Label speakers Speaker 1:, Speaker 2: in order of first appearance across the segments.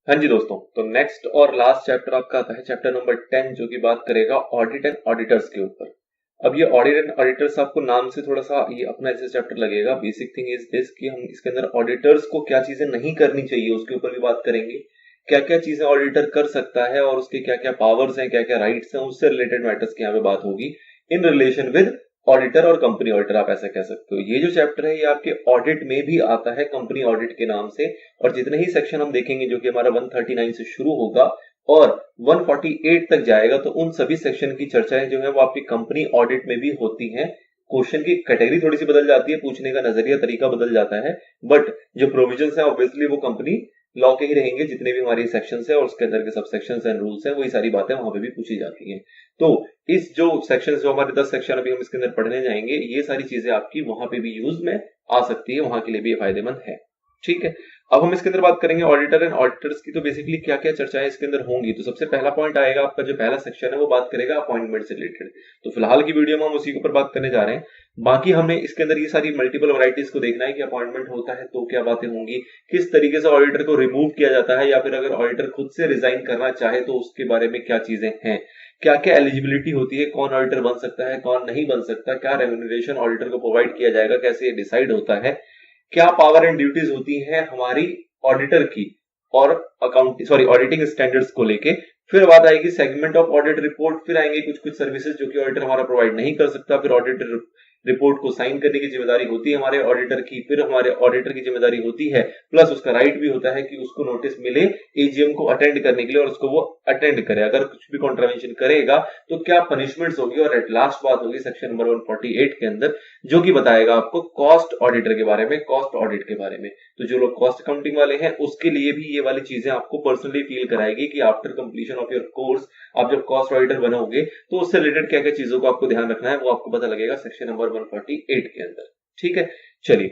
Speaker 1: हाँ जी दोस्तों, तो नेक्स्ट और लास्ट चैप्टर आपका आता है चैप्टर नंबर 10 जो कि बात करेगा ऑडिट एंड ऑडिटर्स के ऊपर। अब ये ऑडिट एंड ऑडिटर्स आपको नाम से थोड़ा सा ये अपना जैसे चैप्टर लगेगा। बेसिक थिंग इज दिस कि हम इसके अंदर ऑडिटर्स को क्या चीजें नहीं करनी चाहिए उसके ऊपर भी बात करेंगे। क्या क्या चीजें ऑडिटर कर सकता है और उसके क्या क्या पावर्स हैं, क्या क्या राइट्स हैं, उससे रिलेटेड मैटर्स की यहाँ पे बात होगी इन रिलेशन विद ऑडिटर और कंपनी ऑडिटर, आप ऐसा कह सकते हो। ये जो चैप्टर है ये आपके ऑडिट में भी आता है कंपनी ऑडिट के नाम से। और जितने ही सेक्शन हम देखेंगे जो कि हमारा 139 से शुरू होगा और 148 तक जाएगा, तो उन सभी सेक्शन की चर्चाएं जो है वो आपकी कंपनी ऑडिट में भी होती हैं। क्वेश्चन की कैटेगरी थोड़ी सी बदल जाती है, पूछने का नजरिया तरीका बदल जाता है, बट जो प्रोविजंस है ऑब्वियसली वो कंपनी लॉ के ही रहेंगे। जितने भी हमारे सेक्शंस है और उसके अंदर के सब सेक्शंस एंड रूल्स हैं वही सारी बातें वहां पे भी पूछी जाती हैं। तो इस जो सेक्शन जो हमारे 10 सेक्शन अभी हम इसके अंदर पढ़ने जाएंगे, ये सारी चीजें आपकी वहां पे भी यूज में आ सकती है, वहां के लिए भी ये फायदेमंद है। ठीक है, अब हम इसके अंदर बात करेंगे ऑडिटर एंड ऑडिटर्स की। तो बेसिकली क्या क्या चर्चाएं इसके अंदर होंगी, तो सबसे पहला पॉइंट आएगा आपका जो पहला सेक्शन है वो बात करेगा अपॉइंटमेंट से रिलेटेड। तो फिलहाल की वीडियो में हम उसी के ऊपर बात करने जा रहे हैं। बाकी हमने इसके अंदर ये सारी मल्टीपल वैरायटीज को देखना है कि अपॉइंटमेंट होता है तो क्या बातें होंगी, किस तरीके से ऑडिटर को रिमूव किया जाता है, या फिर अगर ऑडिटर खुद से रिजाइन करना चाहे तो उसके बारे में क्या चीजें हैं, क्या क्या एलिजिबिलिटी होती है, कौन ऑडिटर बन सकता है कौन नहीं बन सकता, क्या रेम्यूनरेशन ऑडिटर को प्रोवाइड किया जाएगा, कैसे ये डिसाइड होता है, क्या पावर एंड ड्यूटीज होती हैं हमारी ऑडिटर की और ऑडिटिंग स्टैंडर्ड्स को लेके। फिर बात आएगी सेगमेंट ऑफ ऑडिट रिपोर्ट, फिर आएंगे कुछ कुछ सर्विसेज जो कि ऑडिटर हमारा प्रोवाइड नहीं कर सकता, फिर ऑडिटर रिपोर्ट को साइन करने की जिम्मेदारी होती है हमारे ऑडिटर की, फिर हमारे ऑडिटर की जिम्मेदारी होती है प्लस उसका राइट भी होता है कि उसको नोटिस मिले एजीएम को अटेंड करने के लिए और उसको वो अटेंड करे। अगर कुछ भी कॉन्ट्रावेंशन करेगा तो क्या पनिशमेंट्स होगी। और एट लास्ट बात होगी सेक्शन नंबर 148 के अंदर जो कि बताएगा आपको कॉस्ट ऑडिटर के बारे में, कॉस्ट ऑडिट के बारे में। तो जो लोग कॉस्ट अकाउंटिंग वाले हैं उसके लिए भी ये वाली चीजें आपको पर्सनली फील कराएगी कि after completion of your course आप जब कॉस्ट ऑडिटर बनोगे तो उससे रिलेटेड क्या क्या चीजों को आपको ध्यान रखना है वो आपको पता लगेगा सेक्शन नंबर 148 के अंदर। ठीक है, चलिए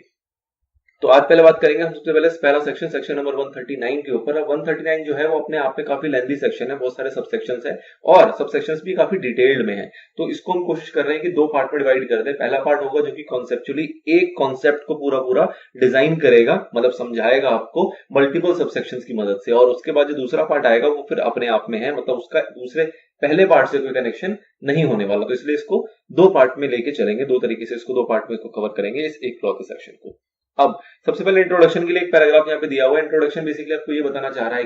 Speaker 1: तो आज पहले बात करेंगे हम सबसे पहले पहला सेक्शन सेक्शन नंबर 139 के ऊपर। अब 139 जो है वो अपने आप में काफी लेंथी सेक्शन है, बहुत सारे सब सेक्शंस है और सब सेक्शंस भी काफी डिटेल्ड में है। तो इसको हम कोशिश कर रहे हैं कि दो पार्ट में डिवाइड कर दें। पहला पार्ट होगा जो कि कॉन्सेप्चुअली एक कॉन्सेप्ट को पूरा पूरा डिजाइन करेगा, मतलब समझाएगा आपको मल्टीपल सब सेक्शंस की मदद से, और उसके बाद जो दूसरा पार्ट आएगा वो फिर अपने आप में है, मतलब उसका दूसरे पहले पार्ट से कोई कनेक्शन नहीं होने वाला। तो इसलिए इसको दो पार्ट में लेके चलेंगे, दो तरीके से इसको दो पार्ट में इसको कवर करेंगे इस एक लॉ के सेक्शन को। अब सबसे पहले इंट्रोडक्शन के लिए एक पैराग्राफ यहाँ पे दिया हुआ है। इंट्रोडक्शन बेसिकली आपको ये बताना चाह रहा है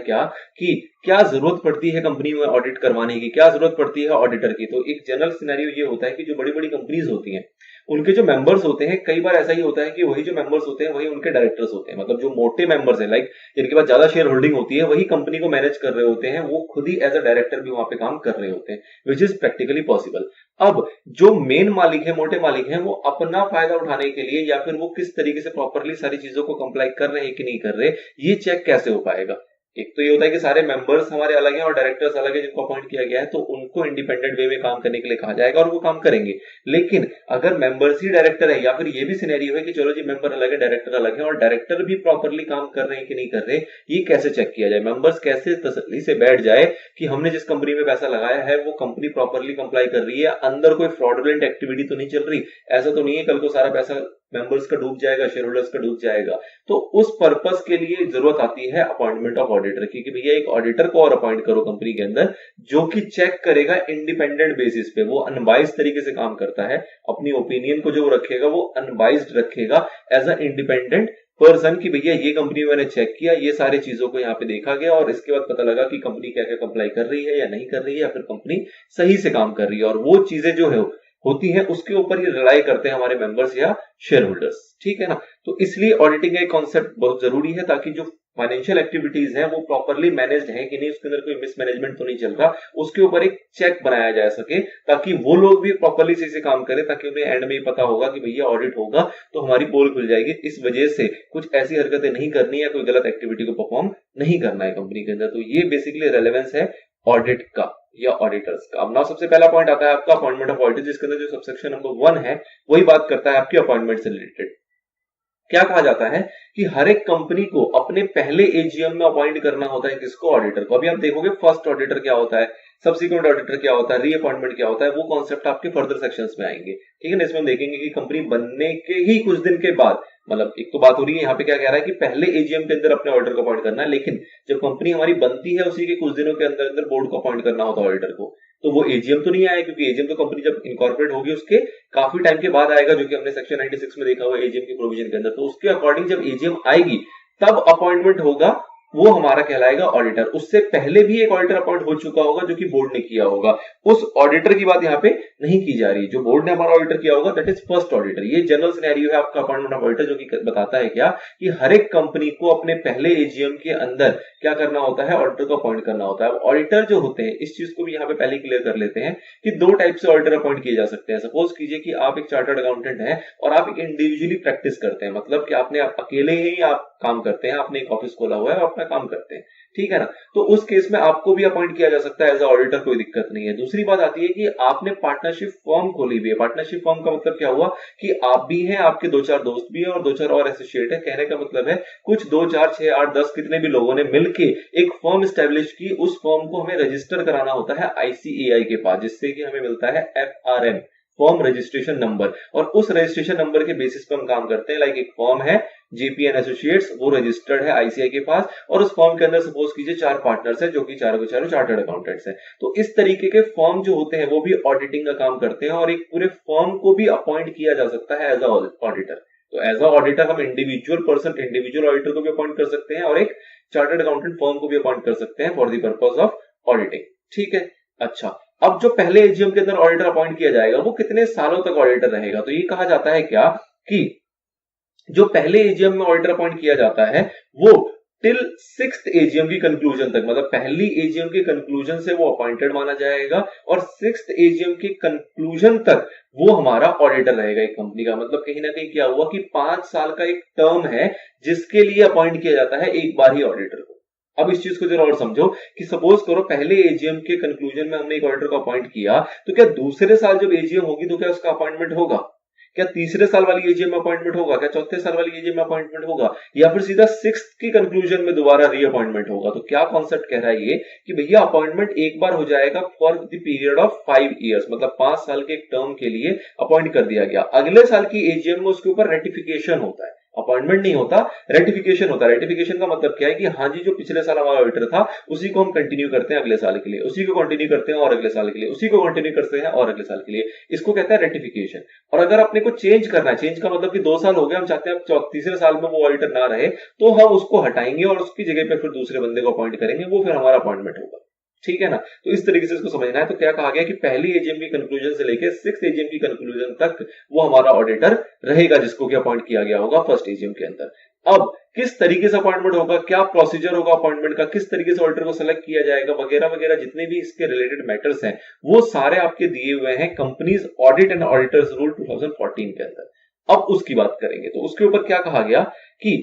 Speaker 1: क्या जरूरत पड़ती है कंपनी में ऑडिट करवाने की, क्या जरूरत पड़ती है ऑडिटर की। तो एक जनरल सिनेरियो ये होता है कि जो बड़ी बड़ी कंपनीज होती हैं उनके जो मेंबर्स होते हैं, कई बार ऐसा ही होता है कि वही जो मेंबर्स होते हैं वही उनके डायरेक्टर्स होते हैं। मतलब जो मोटे मेंबर्स हैं, लाइक जिनके पास ज्यादा शेयर होल्डिंग होती है, वही कंपनी को मैनेज कर रहे होते हैं, वो खुद ही एज अ डायरेक्टर भी वहां पे काम कर रहे होते हैं, विच इज प्रैक्टिकली पॉसिबल। अब जो मेन मालिक है, मोटे मालिक हैं, वो अपना फायदा उठाने के लिए या फिर वो किस तरीके से प्रॉपरली सारी चीजों को कंप्लाई कर रहे हैं कि नहीं कर रहे, ये चेक कैसे हो पाएगा। एक तो ये होता है कि सारे मेंबर्स हमारे अलग हैं और डायरेक्टर्स अलग है जिनको अपॉइंट किया गया है, तो उनको इंडिपेंडेंट वे में काम करने के लिए कहा जाएगा और वो काम करेंगे। लेकिन अगर मेंबर्स ही डायरेक्टर है, या फिर ये भी सिनेरियो है कि चलो जी मेंबर अलग है डायरेक्टर अलग है और डायरेक्टर भी प्रॉपरली काम कर रहे हैं कि नहीं कर रहे, ये कैसे चेक किया जाए। मेंबर्स कैसे तसल्ली से बैठ जाए कि हमने जिस कंपनी में पैसा लगाया है वो कंपनी प्रॉपरली कंप्लाई कर रही है, अंदर कोई फ्रॉडुलेंट एक्टिविटी तो नहीं चल रही। ऐसा तो नहीं है कल को सारा पैसा मेंबर्स का डूब जाएगा, शेयर होल्डर्स का डूब जाएगा। तो उस पर्पस के लिए जरूरत आती है अपॉइंटमेंट ऑफ ऑडिटर की, कि भैया एक ऑडिटर को और अपॉइंट करो कंपनी के अंदर जो कि चेक करेगा इंडिपेंडेंट बेसिस पे, वो अनबाइज्ड तरीके से काम करता है, अपनी ओपिनियन को जो रखेगा वो अनबाइज्ड रखेगा एज अ इंडिपेंडेंट पर्सन, कि भैया ये कंपनी मैंने चेक किया, ये सारी चीजों को यहाँ पे देखा गया और इसके बाद पता लगा कि कंपनी क्या क्या कंप्लाई कर रही है या नहीं कर रही है, या फिर कंपनी सही से काम कर रही है। और वो चीजें जो है होती है उसके ऊपर ये रिलाई करते हैं हमारे मेंबर्स या शेयर होल्डर्स। ठीक है ना, तो इसलिए ऑडिटिंग का एक कॉन्सेप्ट बहुत जरूरी है ताकि जो फाइनेंशियल एक्टिविटीज हैं वो प्रॉपरली मैनेज्ड है कि नहीं, उसके अंदर कोई मिसमैनेजमेंट तो नहीं चल रहा, उसके ऊपर एक चेक बनाया जा सके ताकि वो लोग भी प्रॉपरली सही से काम करें, ताकि उन्हें एंड में पता होगा कि भैया ऑडिट होगा तो हमारी पोल खुल जाएगी, इस वजह से कुछ ऐसी हरकतें नहीं करनी है, कोई गलत एक्टिविटी को परफॉर्म नहीं करना है कंपनी के अंदर। तो ये बेसिकली रेलेवेंस है ऑडिट का या ऑडिटर्स का। अब नाउ सबसे पहला पॉइंट आता है आपका अपॉइंटमेंट ऑफ ऑडिटर, जिसके अंदर जो सबसेक्शन नंबर 1 है वही बात करता है आपकी अपॉइंटमेंट से रिलेटेड। क्या कहा जाता है कि हर एक कंपनी को अपने पहले एजीएम में अपॉइंट करना होता है किसको, ऑडिटर को। अभी आप देखोगे फर्स्ट ऑडिटर क्या होता है, सब्सिक्वेंट ऑडिटर क्या होता है, रीअपॉइंटमेंट क्या होता है, वो कॉन्सेप्ट आपके फर्दर सेक्शंस में आएंगे। ठीक है ना, इसमें हम देखेंगे कि कंपनी बनने के ही कुछ दिन के बाद मतलब एक तो बात हो रही है यहाँ पे क्या कह रहा है कि पहले एजीएम के अंदर अपने ऑडिटर को अपॉइंट करना है, लेकिन जब कंपनी हमारी बनती है उसी के कुछ दिनों के अंदर अंदर बोर्ड को अपॉइंट करना होता है ऑडिटर को, तो वो एजीएम तो नहीं आया, क्योंकि एजीएम तो कंपनी जब इनकॉर्पोरेट होगी उसके काफी टाइम के बाद आएगा, जो कि हमने सेक्शन 96 में देखा हुआ एजीएम की प्रोविजन के अंदर। तो उसके अकॉर्डिंग जब एजीएम आएगी तब अपॉइंटमेंट होगा, वो हमारा कहलाएगा ऑडिटर। उससे पहले भी एक ऑडिटर अपॉइंट हो चुका होगा जो कि बोर्ड ने किया होगा, उस ऑडिटर की बात यहाँ पे नहीं की जा रही। जो बोर्ड ने हमारा ऑडिटर किया होगा दैट इज फर्स्ट ऑडिटर। ये जनरल सिनेरियो है आपका अपॉइंटमेंट ऑफ ऑडिटर, जो कि बताता है क्या कि हर एक कंपनी को अपने पहले एजीएम के अंदर क्या करना होता है, ऑडिटर को अपॉइंट करना होता है। ऑडिटर जो होते हैं, इस चीज को भी यहाँ पे पहले क्लियर कर लेते हैं कि दो टाइप से ऑडिटर अपॉइंट किए जा सकते हैं। सपोज कीजिए कि आप एक चार्टर्ड अकाउंटेंट हैं और आप एक इंडिविजुअली प्रैक्टिस करते हैं, मतलब कि आपने अकेले ही आप काम करते हैं, आपने एक ऑफिस खोला हुआ है और अपना काम करते हैं, ठीक है ना। तो उस केस में आपको भी अपॉइंट किया जा सकता है एज अ ऑडिटर, कोई दिक्कत नहीं है। दूसरी बात आती है कि आपने पार्टनरशिप फर्म खोली हुई है। पार्टनरशिप फर्म का मतलब क्या हुआ कि आप भी हैं, आपके दो चार दोस्त भी हैं और दो चार और एसोसिएट है। कहने का मतलब है कुछ 2 4 6 8 10 कितने भी लोगों ने मिलके एक फर्म स्टैब्लिश की। उस फर्म को हमें रजिस्टर कराना होता है आईसीएआई के पास, जिससे कि हमें मिलता है एफआरएन, फॉर्म रजिस्ट्रेशन नंबर, और उस रजिस्ट्रेशन नंबर के बेसिस पर हम काम करते हैं। लाइक एक फॉर्म है जेपीएन एसोसिएट्स, वो रजिस्टर्ड है आईसीआई के पास, और उस फॉर्म के अंदर सपोज कीजिए 4 पार्टनर्स हैं जो कि चारों के चारों चार्टर्ड अकाउंटेंट्स हैं। तो इस तरीके के फॉर्म जो होते हैं वो भी ऑडिटिंग का काम करते हैं, और एक पूरे फॉर्म को भी अपॉइंट किया जा सकता है एज अ ऑडिटर। तो एज अ ऑडिटर हम इंडिविजुअल पर्सन, इंडिविजुअल ऑडिटर को भी अपॉइंट कर सकते हैं और एक चार्टर्ड अकाउंटेंट फॉर्म को भी अपॉइंट कर सकते हैं for the purpose of auditing, ठीक है। अच्छा, अब जो पहले एजीएम के अंदर ऑडिटर अपॉइंट किया जाएगा वो कितने सालों तक ऑडिटर रहेगा? तो ये कहा जाता है क्या कि जो पहले एजीएम में ऑडिटर अपॉइंट किया जाता है वो टिल 6th एजीएम की कंक्लूजन तक, मतलब पहली एजीएम के कंक्लूजन से वो अपॉइंटेड माना जाएगा और 6th एजीएम के कंक्लूजन तक वो हमारा ऑडिटर रहेगा एक कंपनी का। मतलब कहीं ना कहीं क्या हुआ कि 5 साल का एक टर्म है जिसके लिए अपॉइंट किया जाता है एक बार ही ऑडिटर को। अब इस चीज को जरा और समझो कि सपोज करो पहले एजीएम के कंक्लूजन में हमने एक ऑडिटर को अपॉइंट किया, तो क्या दूसरे साल जब एजीएम होगी तो क्या उसका अपॉइंटमेंट होगा? क्या तीसरे साल वाली एजीएम में अपॉइंटमेंट होगा? क्या चौथे साल वाली एजीएम में अपॉइंटमेंट होगा? या फिर सीधा 6th की कंक्लूजन में दोबारा रीअपॉइंटमेंट होगा? तो क्या कॉन्सेप्ट कह रहा है ये कि भैया अपॉइंटमेंट एक बार हो जाएगा for the period of 5 years, मतलब 5 साल के एक टर्म के लिए अपॉइंट कर दिया गया। अगले साल की एजीएम में उसके ऊपर रेटिफिकेशन होता है, अपॉइंटमेंट नहीं होता, रेटिफिकेशन होता है। रेटिफिकेशन का मतलब क्या है कि हाँ जी जो पिछले साल हमारा ऑडिटर था उसी को हम कंटिन्यू करते हैं अगले साल के लिए, उसी को कंटिन्यू करते हैं और अगले साल के लिए, उसी को कंटिन्यू करते हैं और अगले साल के लिए। इसको कहते हैं रेटिफिकेशन। और अगर अपने को चेंज करना है, चेंज का मतलब कि 2 साल हो गए, हम चाहते हैं तीसरे साल में वो ऑडिटर ना रहे, तो हम उसको हटाएंगे और उसकी जगह पे फिर दूसरे बंदे को अपॉइंट करेंगे, वो फिर हमारा अपॉइंटमेंट होगा, ठीक है ना। तो इस तरीके से इसको समझना है। तो क्या कहा गया कि पहली एजीएम की कंक्लूजन से लेकर 6th एजीएम की कंक्लूजन तक वो हमारा ऑडिटर रहेगा जिसको कि अपॉइंट किया गया होगा फर्स्ट एजीएम के अंदर। अब किस तरीके से अपॉइंटमेंट होगा, क्या प्रोसीजर होगा अपॉइंटमेंट का, किस तरीके से ऑडिटर को सेलेक्ट किया जाएगा, वगैरह वगैरह जितने भी इसके रिलेटेड मैटर्स हैं वो सारे आपके दिए हुए हैं companies audit and auditors rule 2014 के अंदर। अब उसकी बात करेंगे तो उसके ऊपर क्या कहा गया कि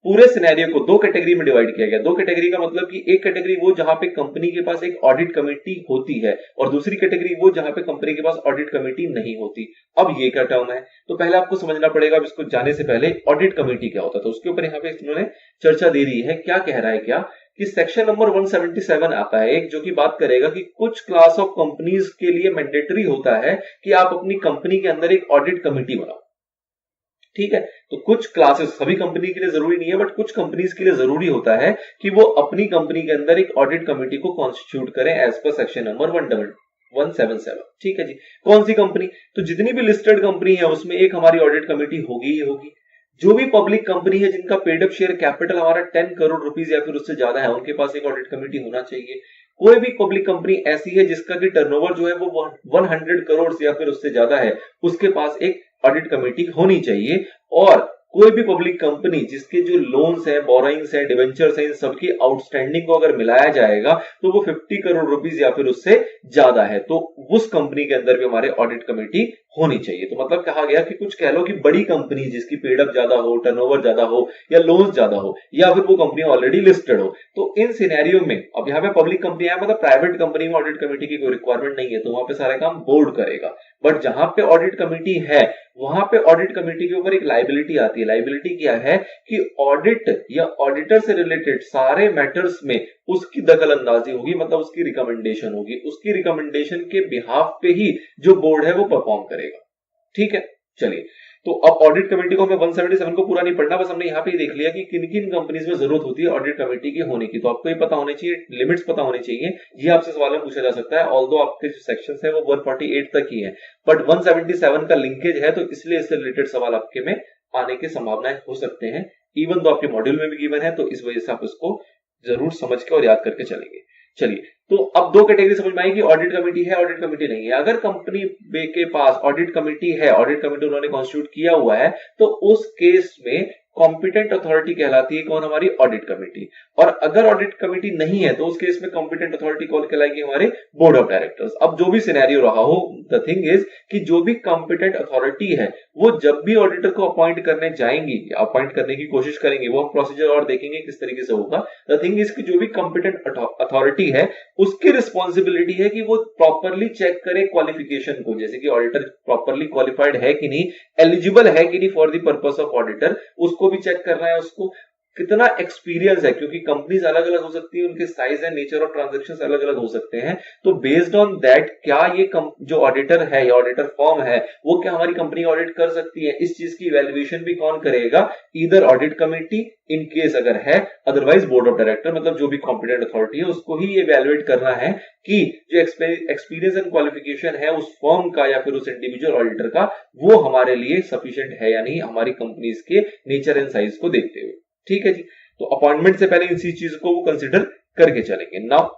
Speaker 1: पूरे सिनेरियो को 2 कैटेगरी में डिवाइड किया गया। 2 कैटेगरी का मतलब कि एक कैटेगरी वो जहां पे कंपनी के पास एक ऑडिट कमेटी होती है और दूसरी कैटेगरी वो जहां पे कंपनी के पास ऑडिट कमेटी नहीं होती। अब ये क्या टर्म है, तो पहले आपको समझना पड़ेगा। अब इसको जाने से पहले ऑडिट कमेटी क्या होता है तो उसके ऊपर यहाँ पे इन्होंने चर्चा दे दी है। क्या कह रहा है क्या कि सेक्शन नंबर 177 आता है एक, जो कि बात करेगा कि कुछ क्लास ऑफ कंपनीज के लिए मैंडेटरी होता है कि आप अपनी कंपनी के अंदर एक ऑडिट कमेटी बनाओ, ठीक है। तो कुछ क्लासेस, सभी कंपनी के लिए जरूरी नहीं है बट कुछ कंपनीज के लिए जरूरी होता है कि वो अपनी कंपनी के अंदर एक ऑडिट कमेटी को कॉन्स्टिट्यूट करें एज पर सेक्शन नंबर 177, ठीक है जी। कौन सी कंपनी? तो जितनी भी लिस्टेड कंपनी है उसमें एक हमारी ऑडिट कमेटी होगी ही होगी। जो भी पब्लिक कंपनी है जिनका पेड अप शेयर कैपिटल हमारा 10 करोड़ रुपीस या फिर उससे ज्यादा है, उनके पास एक ऑडिट कमेटी होना चाहिए। कोई भी पब्लिक कंपनी ऐसी है जिसका कि टर्नओवर जो है वो 100 करोड़ या फिर उससे ज्यादा है, उसके पास एक ऑडिट कमेटी होनी चाहिए। और कोई भी पब्लिक कंपनी जिसके जो लोन्स हैं, बोरोइंग्स हैं, डिवेंचर्स हैं, इन सबकी आउटस्टैंडिंग को अगर मिलाया जाएगा तो वो 50 करोड़ रुपीस या फिर उससे ज्यादा है, तो उस कंपनी के अंदर भी हमारे ऑडिट कमेटी होनी चाहिए। तो मतलब कहा गया कि कुछ कह लो कि बड़ी कंपनी जिसकी पेड अप ज्यादा हो, टर्नओवर ज्यादा हो या लोन्स ज्यादा हो या फिर वो कंपनी ऑलरेडी लिस्टेड हो, तो इन सिनेरियो में अब यहाँ पे पब्लिक कंपनी है, मतलब प्राइवेट कंपनी में ऑडिट कमेटी की कोई रिक्वायरमेंट नहीं है, तो वहां पे सारे काम बोर्ड करेगा। बट जहां पे ऑडिट कमेटी है वहां पे ऑडिट कमेटी के ऊपर एक लाइबिलिटी आती है। लाइबिलिटी क्या है कि ऑडिट या ऑडिटर से रिलेटेड सारे मैटर्स में उसकी दखल अंदाजी होगी, मतलब उसकी रिकमेंडेशन होगी, उसकी रिकमेंडेशन के बिहाफ पे ही जो बोर्ड है वो परफॉर्म करेगा, ठीक है। चलिए, तो अब ऑडिट कमेटी को हमें 177 को पूरा नहीं पढ़ना, बस हमने यहाँ पे देख लिया कि किन किन कंपनीज में जरूरत होती है ऑडिट कमेटी की होने की। तो आपको ये पता होनी चाहिए, लिमिट्स पता होनी चाहिए, ये आपसे सवाल में पूछा जा सकता है। ऑल्दो आपके जो सेक्शंस है वो 148 तक ही है, बट 177 का लिंकेज है, तो इसलिए इससे रिलेटेड सवाल आपके में आने की संभावनाएं हो सकते हैं। इवन तो आपके मॉड्यूल में भी गिवन है, तो इस वजह से आप इसको जरूर समझ के और याद करके चलेंगे। चलिए, तो अब दो कैटेगरी समझ में आई कि ऑडिट कमेटी है, ऑडिट कमेटी नहीं है। अगर कंपनी के पास ऑडिट कमेटी है, ऑडिट कमेटी उन्होंने कॉन्स्टिट्यूट किया हुआ है, तो उस केस में कॉम्पिटेंट अथॉरिटी कहलाती है कौन? हमारी ऑडिट कमेटी। और अगर ऑडिट कमेटी नहीं है तो उस केस में कॉम्पिटेंट अथॉरिटी कौन कहलाएगी? हमारे बोर्ड ऑफ डायरेक्टर्स। अब जो भी सिनेरियो रहा हो, द थिंग इज कि जो भी कॉम्पिटेंट अथॉरिटी है वो जब भी ऑडिटर को अपॉइंट करने जाएंगी, अपॉइंट करने की कोशिश करेंगी, वो हम प्रोसीजर और देखेंगे किस तरीके से होगा। द थिंग इज कि जो भी कॉम्पिटेंट अथॉरिटी है उसकी रिस्पॉन्सिबिलिटी है कि वो प्रॉपरली चेक करे क्वालिफिकेशन को, जैसे कि ऑडिटर प्रॉपरली क्वालिफाइड है कि नहीं, एलिजिबल है कि नहीं for the purpose of auditor, उसको भी चेक करना है, उसको कितना एक्सपीरियंस है, क्योंकि कंपनीज अलग अलग हो सकती है, उनके साइज एंड नेचर और ट्रांजैक्शंस अलग अलग हो सकते हैं। तो बेस्ड ऑन दैट क्या ये जो ऑडिटर है या ऑडिटर फर्म है वो क्या हमारी कंपनी ऑडिट कर सकती है, इस चीज की इवैल्यूएशन भी कौन करेगा? Either audit committee in case अगर है, अदरवाइज बोर्ड ऑफ डायरेक्टर, मतलब जो भी कॉम्पिटेंट अथॉरिटी है उसको ही इवैल्यूएट करना है कि जो एक्सपीरियंस एंड क्वालिफिकेशन है उस फर्म का या फिर उस इंडिविजुअल ऑडिटर का, वो हमारे लिए सफिशिएंट है या नहीं, हमारी कंपनीज के नेचर एंड साइज को देखते हुए। ठीक है जी, तो अपॉइंटमेंट से पहले इन चीज को वो कंसीडर करके चलेंगे। नाउ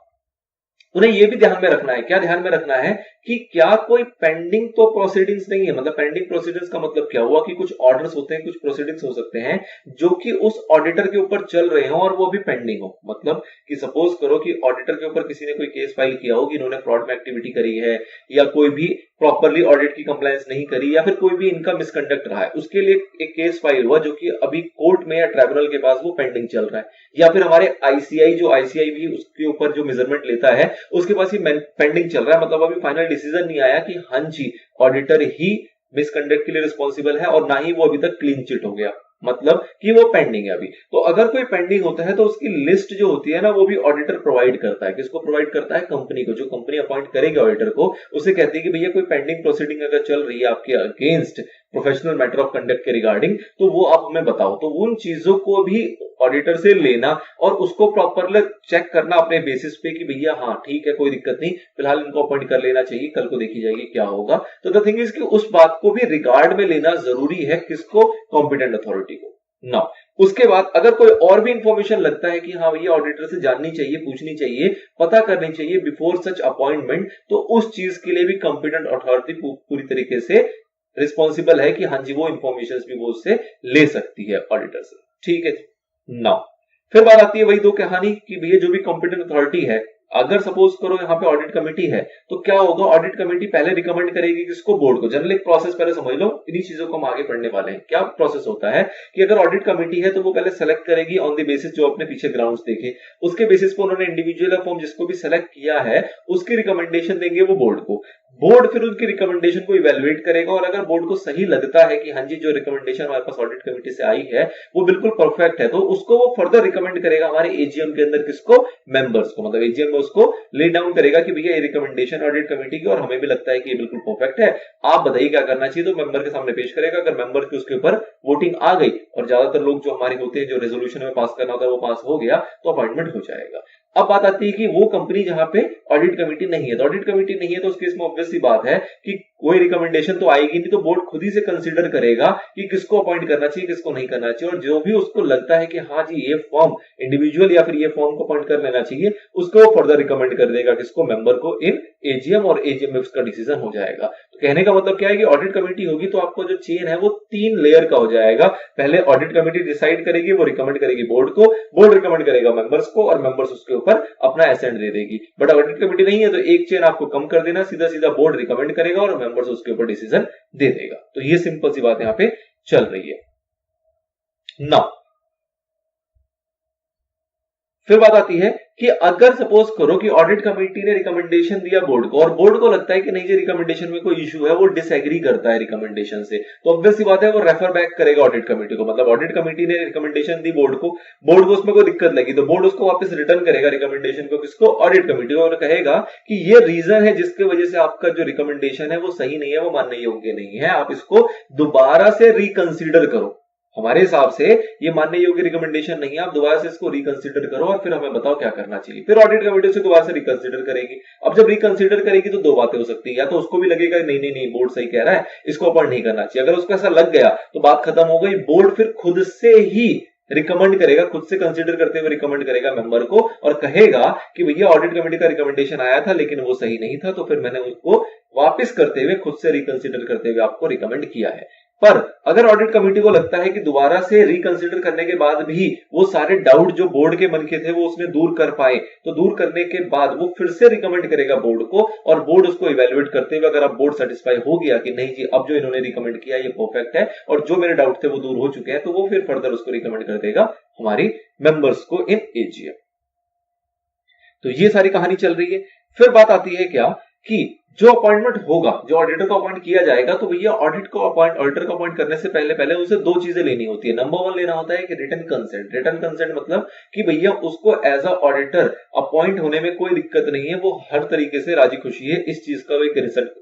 Speaker 1: उन्हें यह भी ध्यान में रखना है, क्या ध्यान में रखना है कि क्या कोई पेंडिंग तो प्रोसीडिंग्स नहीं है। मतलब पेंडिंग प्रोसीडिंग्स का मतलब क्या हुआ कि कुछ ऑर्डर्स होते हैं, कुछ प्रोसीडिंग्स हो सकते हैं जो कि उस ऑडिटर के ऊपर चल रहे हो और वो भी पेंडिंग हो। मतलब कि सपोज करो कि ऑडिटर के ऊपर किसी ने कोई केस फाइल किया हो कि इन्होंने फ्रॉड में एक्टिविटी करी है, या कोई भी प्रॉपरली ऑडिट की कंप्लायंस नहीं करी, या फिर कोई भी इनका मिसकंडक्ट रहा है, उसके लिए एक केस फाइल हुआ जो कि अभी कोर्ट में या ट्राइब्यूनल के पास वो पेंडिंग चल रहा है। या फिर हमारे आईसीआई भी उसके ऊपर जो मेजरमेंट लेता है उसके पास ही पेंडिंग चल रहा है, मतलब अभी फाइनल डिसीजन नहीं आया कि हाँ जी ऑडिटर ही मिसकंडक्ट के लिए रिस्पॉन्सिबल है, और ना ही वो अभी तक क्लीन चिट हो गया, मतलब कि वो पेंडिंग है अभी। तो अगर कोई पेंडिंग होता है तो उसकी लिस्ट जो होती है ना, वो भी ऑडिटर प्रोवाइड करता है। किसको प्रोवाइड करता है? कंपनी को। जो कंपनी अपॉइंट करेगी ऑडिटर को, उसे कहती है कि भैया कोई पेंडिंग प्रोसीडिंग अगर चल रही है आपके against professional matter of conduct के रिगार्डिंग, तो वो आप हमें बताओ। तो उन चीजों को भी ऑडिटर से लेना और उसको प्रॉपरली चेक करना अपने बेसिस पे कि भैया हाँ ठीक है, कोई दिक्कत नहीं, फिलहाल इनको अपॉइंट कर लेना चाहिए, कल को देखी जाएगी क्या होगा। तो द थिंग इज कि उस बात को भी रिगार्ड में लेना जरूरी है, किसको? कॉम्पिटेंट अथॉरिटी को। ना उसके बाद अगर कोई और भी इंफॉर्मेशन लगता है कि हाँ भैया ऑडिटर से जाननी चाहिए, पूछनी चाहिए, पता करनी चाहिए बिफोर सच अपॉइंटमेंट, तो उस चीज के लिए भी कॉम्पिटेंट अथॉरिटी पूरी तरीके से रिस्पॉन्सिबल है कि हाँ जी वो इंफॉर्मेशन भी वो उससे ले सकती है ऑडिटर से। ठीक है नाउ फिर बात आती है वही दो कहानी कि भैया जो भी कॉम्पिटेंट अथॉरिटी है, अगर सपोज करो यहाँ पे ऑडिट कमेटी है, तो क्या होगा? ऑडिट कमेटी पहले रिकमेंड करेगी किसको? बोर्ड को। जनरल एक प्रोसेस पहले समझ लो, इन्हीं चीजों को हम आगे पढ़ने वाले हैं। क्या प्रोसेस होता है कि अगर ऑडिट कमेटी है तो वो पहले सेलेक्ट करेगी ऑन द बेसिस जो अपने पीछे ग्राउंड्स देखे, उसके बेसिस पर उन्होंने इंडिविजुअल फॉर्म जिसको भी सेलेक्ट किया है उसकी रिकमेंडेशन देंगे वो बोर्ड को। बोर्ड फिर उनकी रिकमेंडेशन को इवैल्यूएट करेगा, और अगर बोर्ड को सही लगता है कि हाँ जी जो रिकमेंडेशन हमारे पास ऑडिट कमेटी से आई है वो बिल्कुल परफेक्ट है, तो उसको वो फर्दर रिकमेंड करेगा हमारे एजीएम के अंदर। किसको? मेंबर्स को। मतलब एजीएम में उसको ले डाउन करेगा कि भैया ये रिकमेंडेशन ऑडिट कमेटी की और हमें भी लगता है कि ये बिल्कुल परफेक्ट है, आप बताइए क्या करना चाहिए। तो मेंबर के सामने पेश करेगा। अगर मेंबर की उसके ऊपर वोटिंग आ गई और ज्यादातर लोग जो हमारे होते हैं जो रेजोल्यूशन में पास करना होता है वो पास हो गया, तो अपॉइंटमेंट हो जाएगा। अब बात आती है कि वो कंपनी जहां पे ऑडिट कमेटी नहीं है, तो ऑडिट कमेटी नहीं है तो उस केस में ऑब्वियस सी बात है कि कोई रिकमेंडेशन तो आएगी नहीं, तो बोर्ड खुद ही से कंसीडर करेगा कि किसको अपॉइंट करना चाहिए, किसको नहीं करना चाहिए। और जो भी उसको लगता है कि हाँ जी ये फॉर्म इंडिविजुअल या फिर ये फॉर्म को अपॉइंट कर लेना चाहिए, उसको वो फर्दर रिकमेंड कर देगा किसको? मेंबर को इन एजीएम, और एजीएम में उसका डिसीजन हो जाएगा। तो कहने का मतलब क्या है कि ऑडिट कमेटी होगी तो आपको जो चेन है वो 3 लेयर का हो जाएगा। पहले ऑडिट कमेटी डिसाइड करेगी, वो रिकमेंड करेगी बोर्ड को, बोर्ड रिकमेंड करेगा मेंबर्स को, और मेंबर्स उसके ऊपर अपना एसेंट दे देगी। बट ऑडिट कमेटी नहीं है तो एक चेन आपको कम कर देना, सीधा सीधा बोर्ड रिकमेंड करेगा और मेंबर्स उसके ऊपर डिसीजन दे देगा। तो ये सिंपल सी बात यहां पे चल रही है। नाउ फिर बात आती है कि अगर सपोज करो कि ऑडिट कमेटी ने रिकमेंडेशन दिया बोर्ड को और बोर्ड को लगता है कि नहीं जी रिकमेंडेशन में कोई इशू है, वो डिसएग्री करता है रिकमेंडेशन से, तो ऑब्वियस सी बात है वो रेफर बैक करेगा ऑडिट कमेटी को। मतलब ऑडिट कमेटी ने रिकमेंडेशन दी बोर्ड को उसमें कोई दिक्कत लगी तो बोर्ड उसको वापस रिटर्न करेगा रिकमेंडेशन को, किसको, ऑडिट कमेटी को, और कहेगा कि ये रीजन है जिसकी वजह से आपका जो रिकमेंडेशन है वो सही नहीं है, वो मानने योग्य नहीं है, आप इसको दोबारा से रिकंसीडर करो। हमारे हिसाब से ये मानने योग्य रिकमेंडेशन नहीं है, आप दोबारा से इसको रिकंसीडर करो और फिर हमें बताओ क्या करना चाहिए। फिर ऑडिट कमेटी से दोबारा से रिकंसीडर करेगी। अब जब रिकंसीडर करेगी तो दो बातें हो सकती है, या तो उसको भी लगेगा नहीं नहीं नहीं बोर्ड सही कह रहा है, इसको अपॉइंट नहीं करना चाहिए। अगर उसको ऐसा लग गया तो बात खत्म हो गई, बोर्ड फिर खुद से ही रिकमेंड करेगा, खुद से कंसीडर करते हुए रिकमेंड करेगा मेंबर को और कहेगा कि भैया ऑडिट कमेटी का रिकमेंडेशन आया था लेकिन वो सही नहीं था, तो फिर मैंने उसको वापस करते हुए खुद से रिकंसीडर करते हुए आपको रिकमेंड किया है। पर अगर ऑडिट कमेटी को लगता है कि दोबारा से रिकंसीडर करने के बाद भी वो सारे डाउट जो बोर्ड के मन के थे वो उसने दूर कर पाए, तो दूर करने के बाद वो फिर से रिकमेंड करेगा बोर्ड को और बोर्ड उसको इवेल्युएट करते हुए, अगर आप बोर्ड सेटिस्फाई हो गया कि नहीं जी अब जो इन्होंने रिकमेंड किया ये परफेक्ट है और जो मेरे डाउट थे वो दूर हो चुके हैं, तो वो फिर फर्दर उसको रिकमेंड कर देगा हमारी मेंबर्स को इन एजीएम। तो ये सारी कहानी चल रही है। फिर बात आती है क्या कि जो अपॉइंटमेंट होगा, जो ऑडिटर को अपॉइंट किया जाएगा, तो भैया ऑडिटर को अपॉइंट करने से पहले उसे दो चीजें लेनी होती है। नंबर 1 लेना होता है कि रिटन कंसेंट। रिटन कंसेंट मतलब कि भैया उसको एज अ ऑडिटर अपॉइंट होने में कोई दिक्कत नहीं है, वो हर तरीके से राजी खुशी है, इस चीज का वो एक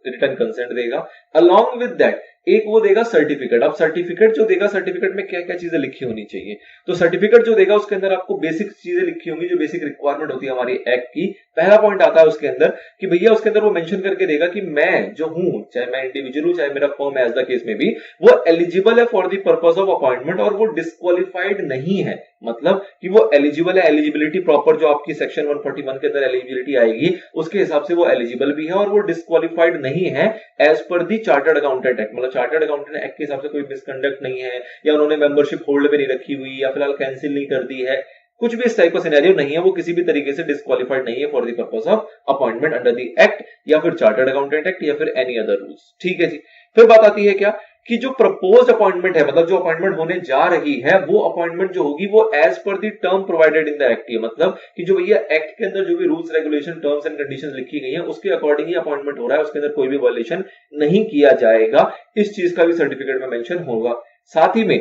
Speaker 1: रिटन कंसेंट देगा। अलॉन्ग विद दैट एक वो देगा सर्टिफिकेट। अब सर्टिफिकेट जो देगा, सर्टिफिकेट में क्या क्या चीजें लिखी होनी चाहिए, तो सर्टिफिकेट जो देगा उसके अंदर आपको बेसिक चीजें लिखी होंगी जो बेसिक रिक्वायरमेंट होती है हमारी एक्ट की। पहला पॉइंट आता है उसके अंदर कि भैया उसके अंदर वो मेंशन करके देगा कि मैं जो हूं, चाहे मैं इंडिविजुअल हूं चाहे मेरा फर्म है, एज द केस में भी वो एलिजिबल है for the purpose of appointment और वो डिस्क्वालिफाइड नहीं है। मतलब कि वो एलिजिबल है, एलिजिबिलिटी प्रॉपर जो आपकी सेक्शन 141 के अंदर एलिजिबिलिटी आएगी उसके हिसाब से वो एलिजिबल भी है और वो डिस्क्वालिफाइड नहीं है एज पर दी चार्टर्ड अकाउंटेंट एक्ट। मतलब चार्टर्ड अकाउंटेंट एक्ट के हिसाब से कोई मिसकंडक्ट नहीं है, या उन्होंने मेंबरशिप होल्ड पे नहीं रखी हुई, या फिलहाल कैंसिल नहीं कर दी है, कुछ भी इस टाइप का सिनेरियो नहीं है, वो किसी भी तरीके से डिस्क्वालिफाइड नहीं है for the purpose of appointment under the act या फिर चार्टर्ड अकाउंटेंट एक्ट या फिर एनी अदर रूल्स। ठीक है जी। फिर बात आती है क्या कि जो प्रपोज्ड अपॉइंटमेंट है, मतलब जो अपॉइंटमेंट होने जा रही है, वो अपॉइंटमेंट जो होगी वो as per the term provided in the act है। मतलब कि जो भैया एक्ट के अंदर जो भी rules regulation terms and conditions लिखी गई हैं उसके अकॉर्डिंग ही अपॉइंटमेंट हो रहा है, उसके अंदर कोई भी वायलेशन नहीं किया जाएगा, इस चीज का भी सर्टिफिकेट में मेंशन होगा। साथ ही में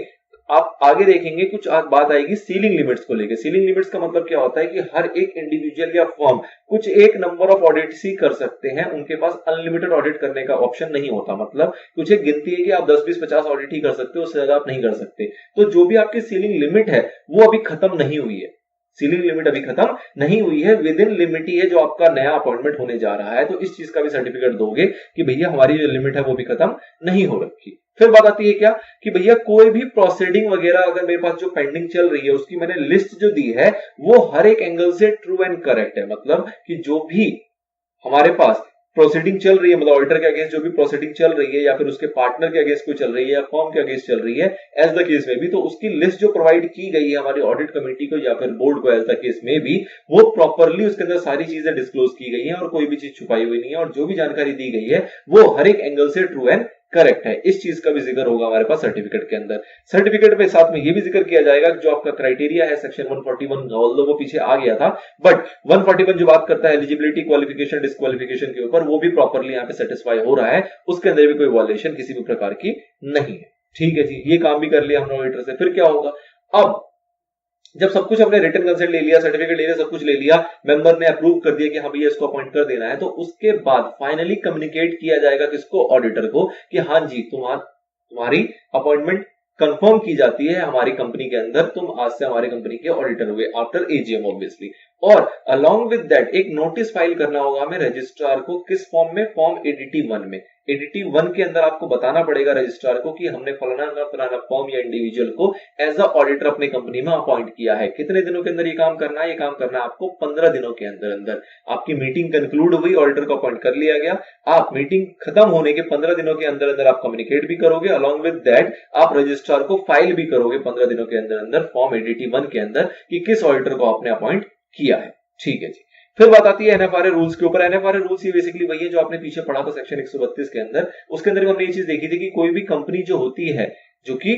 Speaker 1: आप आगे देखेंगे कुछ बात आएगी सीलिंग लिमिट्स को लेकर। सीलिंग लिमिट्स का मतलब क्या होता है कि हर एक इंडिविजुअल या फर्म कुछ एक नंबर ऑफ ऑडिट्स ही कर सकते हैं, उनके पास अनलिमिटेड ऑडिट करने का ऑप्शन नहीं होता। मतलब कुछ एक गिनती है कि आप 10, 20, 50 ऑडिट ही कर सकते हो, उससे ज्यादा आप नहीं कर सकते। तो जो भी आपकी सीलिंग लिमिट है वो अभी खत्म नहीं हुई है, सीलिंग लिमिट अभी खत्म नहीं हुई है, विद इन लिमिट ही है जो आपका नया अपॉइंटमेंट होने जा रहा है। तो इस चीज का भी सर्टिफिकेट दोगे कि भैया हमारी जो लिमिट है वो भी खत्म नहीं हो रखी। फिर बात आती है क्या कि भैया कोई भी प्रोसीडिंग वगैरह अगर मेरे पास जो पेंडिंग चल रही है उसकी मैंने लिस्ट जो दी है वो हर एक एंगल से ट्रू एंड करेक्ट है। मतलब कि जो भी हमारे पास प्रोसीडिंग चल रही है, मतलब ऑडिटर के अगेंस्ट जो भी प्रोसीडिंग चल रही है या फिर उसके पार्टनर के अगेंस्ट कोई चल रही है या फर्म के अगेंस्ट चल रही है, एज द केस में भी, तो उसकी लिस्ट जो प्रोवाइड की गई है हमारी ऑडिट कमेटी को या फिर बोर्ड को, एज द केस में भी, वो प्रॉपरली उसके अंदर सारी चीजें डिस्क्लोज की गई है और कोई भी चीज छुपाई हुई नहीं है और जो भी जानकारी दी गई है वो हर एक एंगल से ट्रू एंड करेक्ट है। इस चीज का भी जिक्र होगा हमारे पास सर्टिफिकेट के अंदर। सर्टिफिकेट में साथ में ये भी जिक्र किया जाएगा कि जो आपका क्राइटेरिया है सेक्शन 141, ऑल्दो वो पीछे आ गया था, बट 141 जो बात करता है एलिजिबिलिटी, क्वालिफिकेशन, डिस्क्वालिफिकेशन के ऊपर, वो भी प्रॉपरली यहाँ पे सेटिस्फाई हो रहा है, उसके अंदर भी कोई वायलेशन किसी भी प्रकार की नहीं है। ठीक है जी, ये काम भी कर लिया हमने ऑडिटर से। फिर क्या होगा, अब जब सब कुछ हमने रिटन कंसेंट ले लिया, सर्टिफिकेट ले लिया, सब कुछ ले लिया, मेंबर ने अप्रूव कर दिया कि हाँ भैया इसको अपॉइंट कर देना है, तो उसके बाद फाइनली कम्युनिकेट किया जाएगा किसको, ऑडिटर को, कि हाँ जी तुम्हारी अपॉइंटमेंट कंफर्म की जाती है हमारी कंपनी के अंदर, तुम आज से हमारी कंपनी के ऑडिटर हुए आफ्टर एजीएम ऑब्वियसली। और अलॉन्ग विद दैट एक नोटिस फाइल करना होगा हमें रजिस्ट्रार को, किस फॉर्म में, फॉर्म एडीटी 1 में। एडीटी 1 के अंदर आपको बताना पड़ेगा रजिस्ट्रार को कि हमने फलाना फर्म या इंडिविजुअल को एज अ ऑडिटर अपनी कंपनी में अपॉइंट किया है। कितने दिनों के अंदर ये काम करना है, ये काम करना है आपको 15 दिनों के अंदर अंदर। आपकी मीटिंग कंक्लूड हुई, ऑडिटर को अपॉइंट कर लिया गया, आप मीटिंग खत्म होने के 15 दिनों के अंदर अंदर आप कम्युनिकेट भी करोगे, अलॉन्ग विद दैट आप रजिस्ट्रार को फाइल भी करोगे 15 दिनों के अंदर अंदर फॉर्म एडीटी 1 के अंदर कि किस ऑडिटर को आपने अपॉइंट किया है। ठीक है जी। फिर बात आती है एनएफआरए रूल्स के ऊपर। एनएफआरए रूल्स ये बेसिकली वही है जो आपने पीछे पढ़ा था सेक्शन 132 के अंदर। उसके अंदर हमने ये चीज देखी थी कि कोई भी कंपनी जो होती है जो कि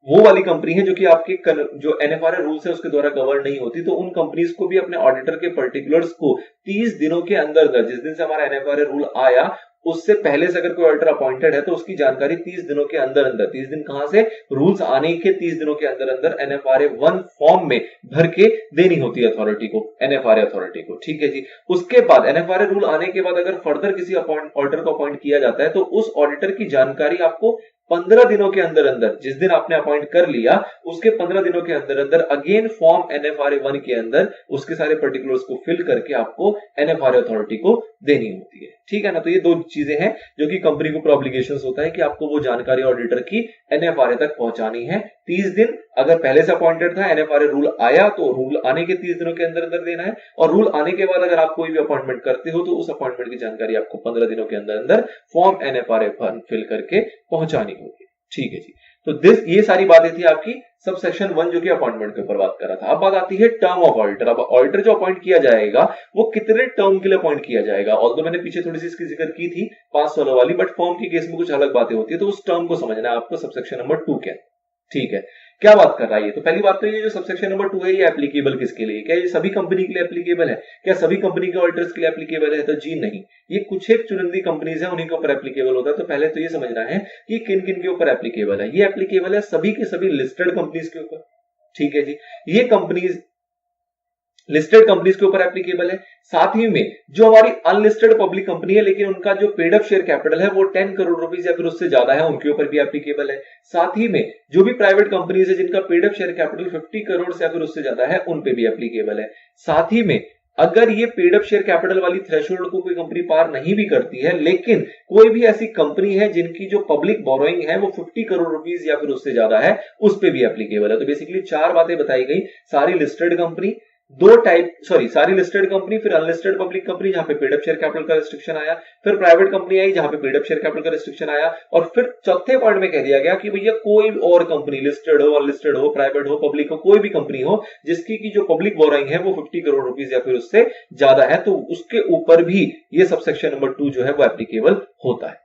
Speaker 1: वो वाली कंपनी है जो कि आपके जो एनएफआरए रूल्स है उसके द्वारा कवर नहीं होती, तो उन कंपनीज को भी अपने ऑडिटर के पर्टिकुलर्स को 30 दिनों के अंदर अंदर, जिस दिन से हमारा एनएफआरए रूल आया उससे पहले से अगर कोई ऑडिटर अपॉइंटेड है तो उसकी जानकारी 30 दिनों के अंदर अंदर, 30 दिन कहां से, रूल्स आने के 30 दिनों के अंदर अंदर एनएफआरए 1 फॉर्म में भर के देनी होती है अथॉरिटी को, एनएफआरए अथॉरिटी को। ठीक है जी। उसके बाद एनएफआरए रूल आने के बाद अगर फर्दर किसी ऑडिटर को अपॉइंट किया जाता है तो उस ऑडिटर की जानकारी आपको 15 दिनों के अंदर अंदर, जिस दिन आपने अपॉइंट कर लिया उसके 15 दिनों के अंदर अंदर अगेन फॉर्म एनएफआरए 1 के अंदर उसके सारे पर्टिकुलर्स को फिल करके आपको एनएफआरए अथॉरिटी को देनी होती है। ठीक है ना। तो ये दो चीजें हैं जो कि कंपनी को ऑब्लिगेशंस होता है कि आपको वो जानकारी ऑडिटर की एनएफआरए तक पहुंचानी है। 30 दिन अगर पहले से अपॉइंटेड था, एनएफआरए रूल आया तो रूल आने के 30 दिनों के अंदर अंदर देना है, और रूल आने के बाद अगर आप कोई भी अपॉइंटमेंट करते हो तो उस अपॉइंटमेंट की जानकारी आपको 15 दिनों के अंदर अंदर फॉर्म एनएफआरए फॉर्म फिल करके पहुंचानी होगी। ठीक है जी। तो ये सारी बातें थी आपकी सब सेक्शन 1 जो कि अपॉइंटमेंट के ऊपर बात कर रहा था। अब बात आती है टर्म ऑफ ऑडिटर। अब ऑडिटर जो अपॉइंट किया जाएगा वो कितने टर्म के लिए अपॉइंट किया जाएगा, ऑल्दो मैंने पीछे थोड़ी सी इसकी जिक्र की थी 5 सालों वाली, बट फर्म के केस में कुछ अलग बातें होती है, तो उस टर्म को समझना है आपको सबसेक्शन नंबर 2 के। ठीक है, क्या बात कर रहा है ये, तो पहली बात तो ये जो सबसेक्शन नंबर 2 है ये एप्लीकेबल किसके लिए, क्या ये सभी कंपनी के लिए एप्लीकेबल है, क्या सभी कंपनी के ऑडिटर्स के लिए एप्लीकेबल है, तो जी नहीं, ये कुछ एक चुनिंदी कंपनीज है उन्हीं के ऊपर एप्लीकेबल होता है। तो पहले तो ये समझना है कि किन किन के ऊपर एप्लीकेबल है। ये एप्लीकेबल है सभी के सभी लिस्टेड कंपनीज के ऊपर। ठीक है जी, ये कंपनीज लिस्टेड कंपनीज के ऊपर एप्लीकेबल है। साथ ही में जो हमारी अनलिस्टेड पब्लिक कंपनी है लेकिन उनका जो पेड अप शेयर कैपिटल है वो 10 करोड़ रुपीस या फिर उससे ज्यादा है, उनके ऊपर भी एप्लीकेबल है। साथ ही में जो भी प्राइवेट कंपनीज है जिनका paid up share capital 50 crore से या फिर उससे ज्यादा है उन पे भी एप्लीकेबल है। साथ ही में अगर ये पेड अप शेयर कैपिटल वाली थ्रेशोल्ड को कोई कंपनी पार नहीं भी करती है लेकिन कोई भी ऐसी कंपनी है जिनकी जो पब्लिक बोरोइंग है वो 50 करोड़ रुपीस या फिर उससे ज्यादा है, उस पे भी एप्लीकेबल है। तो बेसिकली 4 बातें बताई गई, सारी लिस्टेड कंपनी, सारी लिस्टेड कंपनी, फिर अनलिस्टेड पब्लिक कंपनी जहां पे पेड अप शेयर कैपिटल का रिस्ट्रिक्शन आया, फिर प्राइवेट कंपनी आई जहां पे पेड अप शेयर कैपिटल का रिस्ट्रिक्शन आया, और फिर चौथे पॉइंट में कह दिया गया कि भैया कोई और कंपनी लिस्टेड हो, अनलिस्टेड हो, प्राइवेट हो, पब्लिक हो, कोई भी कंपनी हो जिसकी की जो पब्लिक बोरोइंग है वो 50 करोड़ रुपीस या फिर उससे ज्यादा है, तो उसके ऊपर भी ये सबसेक्शन नंबर 2 जो है वो एप्लीकेबल होता है।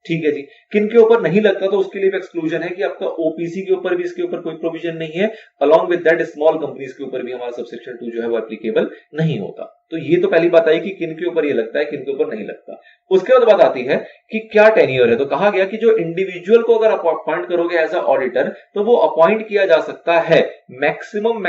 Speaker 1: ठीक है जी। किन के ऊपर नहीं लगता तो उसके लिए भी एक्सक्लूजन है कि आपका ओपीसी के ऊपर भी इसके ऊपर कोई प्रोविजन नहीं है, along with that small companies के ऊपर भी हमारा सबसेक्शन 2 जो है वो एप्लीकेबल नहीं होता। तो ये तो पहली बात आई कि किन के ऊपर ये लगता है, किन के ऊपर नहीं लगता। उसके बाद बात आती है कि क्या टेन्योर है, तो कहा गया कि जो इंडिविजुअल को अगर आप अपॉइंट करोगे एज अ ऑडिटर तो वो अपॉइंट किया जा सकता है मैक्सिमम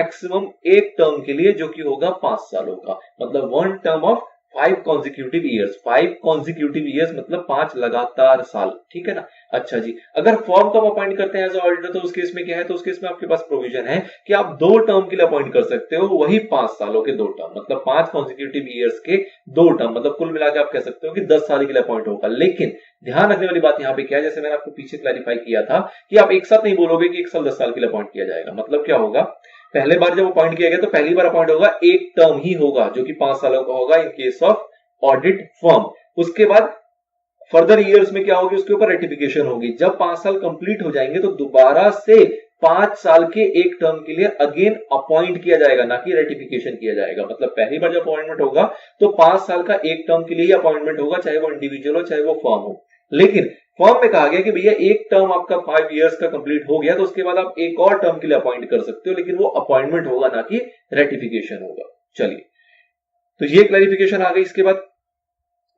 Speaker 1: एक टर्म के लिए जो कि होगा 5 सालों का, मतलब 1 term of 5 consecutive years. 5 consecutive years मतलब 5 लगातार साल। ठीक है ना। अच्छा जी, अगर फर्म को अपॉइंट करते हैं एज ऑडिटर तो उस केस में क्या है, तो उस केस में आपके पास प्रोविजन है कि आप 2 टर्म के लिए अपॉइंट कर सकते हो, वही 5 सालों के 2 टर्म, मतलब 5 कॉन्जिक्यूटिव ईयर्स के 2 टर्म, मतलब कुल मिलाकर आप कह सकते हो कि 10 साल के लिए अपॉइंट होगा। लेकिन ध्यान रखने वाली बात यहां पे क्या है, जैसे मैंने आपको पीछे क्लैरिफाई किया था कि आप एक साथ नहीं बोलोगे कि 1 साल 10 साल के लिए अपॉइंट किया जाएगा। मतलब क्या होगा, पहले बार जब अपॉइंट किया गया तो पहली बार अपॉइंट होगा, एक टर्म ही होगा जो कि 5 सालों का होगा in case of audit firm. उसके बाद फर्दर ईयर्स में क्या होगी, उसके ऊपर रेटिफिकेशन होगी। जब 5 साल कंप्लीट हो जाएंगे तो दोबारा से 5 साल के एक टर्म के लिए अगेन अपॉइंट किया जाएगा, ना कि रेटिफिकेशन किया जाएगा। मतलब पहली बार जब अपॉइंटमेंट होगा तो 5 साल का एक टर्म के लिए ही अपॉइंटमेंट होगा, चाहे वो इंडिविजुअल हो चाहे वो फर्म हो। लेकिन फर्म में कहा गया कि भैया एक टर्म आपका 5 इयर्स का कंप्लीट हो गया तो उसके बाद आप एक और टर्म के लिए अपॉइंट कर सकते हो, लेकिन वो अपॉइंटमेंट होगा ना कि रेटिफिकेशन होगा। चलिए, तो ये क्लैरिफिकेशन आ गई। इसके बाद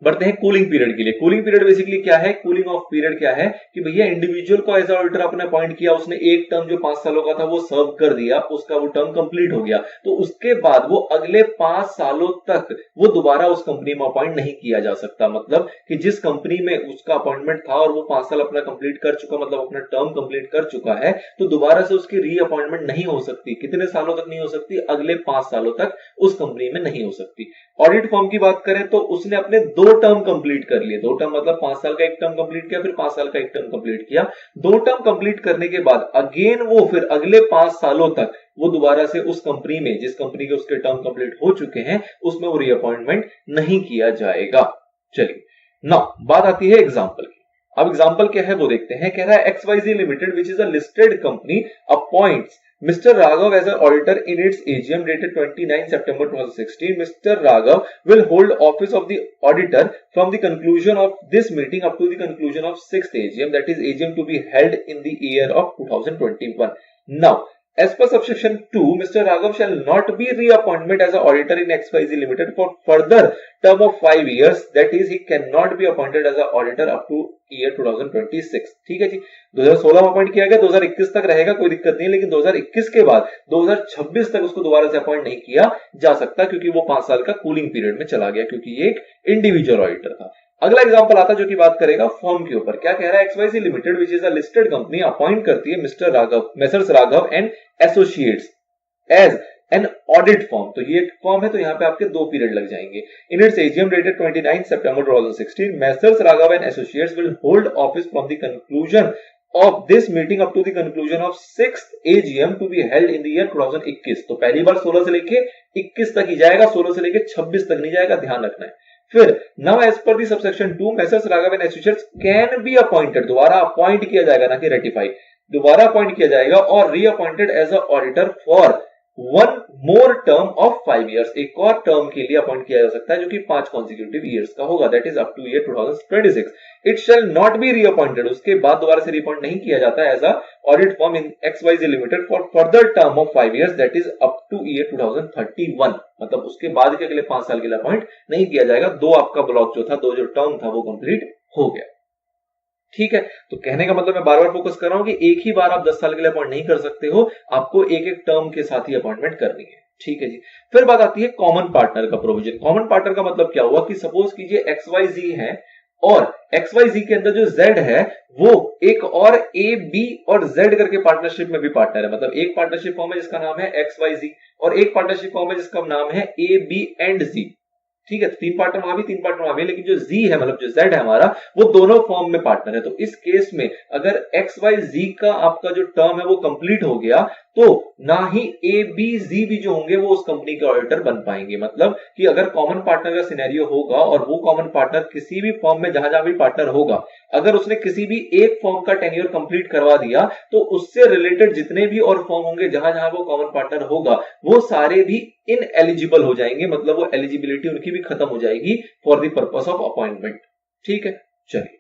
Speaker 1: बढ़ते हैं कूलिंग पीरियड के लिए। कूलिंग पीरियड बेसिकली क्या है, कूलिंग ऑफ पीरियड क्या है कि भैया इंडिविजुअल को एज ऑडिटर आपने अपॉइंट किया, उसने एक टर्म जो 5 सालों का था वो सर्व कर दिया, उसका वो टर्म कंप्लीट हो गया, तो उसके बाद वो अगले 5 सालों तक वो दोबारा उस कंपनी में अपॉइंट नहीं किया जा सकता। मतलब कि जिस कंपनी में उसका अपॉइंटमेंट था और वो 5 साल अपना कंप्लीट कर चुका, मतलब अपना टर्म कंप्लीट कर चुका है, तो दोबारा से उसकी री अपॉइंटमेंट नहीं हो सकती। कितने सालों तक नहीं हो सकती, अगले 5 सालों तक उस कंपनी में नहीं हो सकती। ऑडिट फर्म की बात करें तो उसने अपने 2 टर्म कंप्लीट कर लिए, 2 टर्म मतलब 5 साल का एक टर्म कंप्लीट किया, फिर 5 साल का एक टर्म कंप्लीट किया। 2 टर्म कंप्लीट करने के बाद अगेन वो फिर अगले 5 सालों तक वो दोबारा से उस कंपनी में, जिस कंपनी के उसके टर्म कंप्लीट हो चुके हैं, उसमें वो रीअपॉइंटमेंट नहीं किया जाएगा। चलिए, नाउ बात आती है एग्जांपल की। अब एग्जांपल क्या है वो देखते हैं। कह रहा है XYZ limited which is a listed company appoints Mr. Raghav as an auditor in its AGM dated 29 September 2016, Mr. Raghav will hold office of the auditor from the conclusion of this meeting up to the conclusion of 6th AGM, that is AGM to be held in the year of 2021. Now, as per subsection 2, Mr. Raghav shall not be reappointment as an auditor in XYZ Limited for further term of 5 years. That is, he cannot be appointed as an auditor up to year 2026. ठीक है जी, 2016 में appoint किया गया, 2021 तक रहेगा, कोई दिक्कत नहीं, लेकिन 2021 के बाद 2026 तक उसको दोबारा से अपॉइंट नहीं किया जा सकता, क्योंकि वो 5 साल का कूलिंग पीरियड में चला गया, क्योंकि ये एक इंडिविजुअल ऑडिटर था। अगला एग्जांपल आता जो कि बात करेगा फर्म के ऊपर। क्या कह रहा है, XYZ limited which is a listed company appoint करती है mister Raghav, messrs Raghav and associates as an audit firm. तो ये एक फॉर्म है, तो यहाँ पे आपके 2 पीरियड लग जाएंगे। In its AGM dated 29 September 2016, messrs Raghav and associates will hold office from the conclusion of this meeting up to the conclusion of 6th AGM to be held in the year 2021। तो पहली बार 16 से लेके 21 तक ही जाएगा, 16 से लेके 26 तक नहीं जाएगा, ध्यान रखना है। फिर now as per the subsection 2, messrs Raghav and associates can be appointed, दोबारा अपॉइंट किया जाएगा, ना कि रेटिफाई, दोबारा अपॉइंट किया जाएगा और reappointed as a auditor for 1 more term of 5 years, एक और टर्म के लिए अपॉइंट किया जा सकता है जो कि 5 consecutive years का होगा, that is up to year 2026। It shall not be reappointed, उसके बाद दोबारा से रीअपॉइंट नहीं किया जाता as a audit firm in XYZ limited for further term of 5 years, that is up to year 2031। मतलब उसके बाद के अगले 5 साल के लिए अपॉइंट नहीं किया जाएगा, 2 आपका ब्लॉक जो था, 2 जो टर्म था वो कंप्लीट हो गया। ठीक है, तो कहने का मतलब मैं बार बार फोकस कर रहा हूं कि एक ही बार आप 10 साल के लिए अपॉइंट नहीं कर सकते हो, आपको एक एक टर्म के साथ ही अपॉइंटमेंट करनी है। ठीक है जी। फिर बात आती है कॉमन पार्टनर का प्रोविजन। कॉमन पार्टनर का मतलब क्या हुआ कि सपोज कीजिए XYZ है और XYZ के अंदर जो Z है वो एक और A, B और Z करके पार्टनरशिप में भी पार्टनर है। मतलब एक पार्टनरशिप फॉर्म है जिसका नाम है XYZ और एक पार्टनरशिप फॉर्म है जिसका नाम है A, B एंड Z। ठीक है, 3 पार्टनर वहां भी, 3 पार्टनर वहां भी, लेकिन जो Z है, मतलब जो Z है हमारा, वो दोनों फॉर्म में पार्टनर है। तो इस केस में अगर XYZ का आपका जो टर्म है वो कंप्लीट हो गया तो ना ही A, B, Z भी जो होंगे वो उस कंपनी के ऑडिटर बन पाएंगे। मतलब कि अगर कॉमन पार्टनर का सिनेरियो होगा और वो कॉमन पार्टनर किसी भी फॉर्म में जहां भी पार्टनर होगा, अगर उसने किसी भी एक फॉर्म का टेन्योर कंप्लीट करवा दिया तो उससे रिलेटेड जितने भी और फॉर्म होंगे जहां जहां वो कॉमन पार्टनर होगा वो सारे भी इनएलिजिबल हो जाएंगे, मतलब वो एलिजिबिलिटी उनकी भी खत्म हो जाएगी for the purpose of appointment. ठीक है, चलिए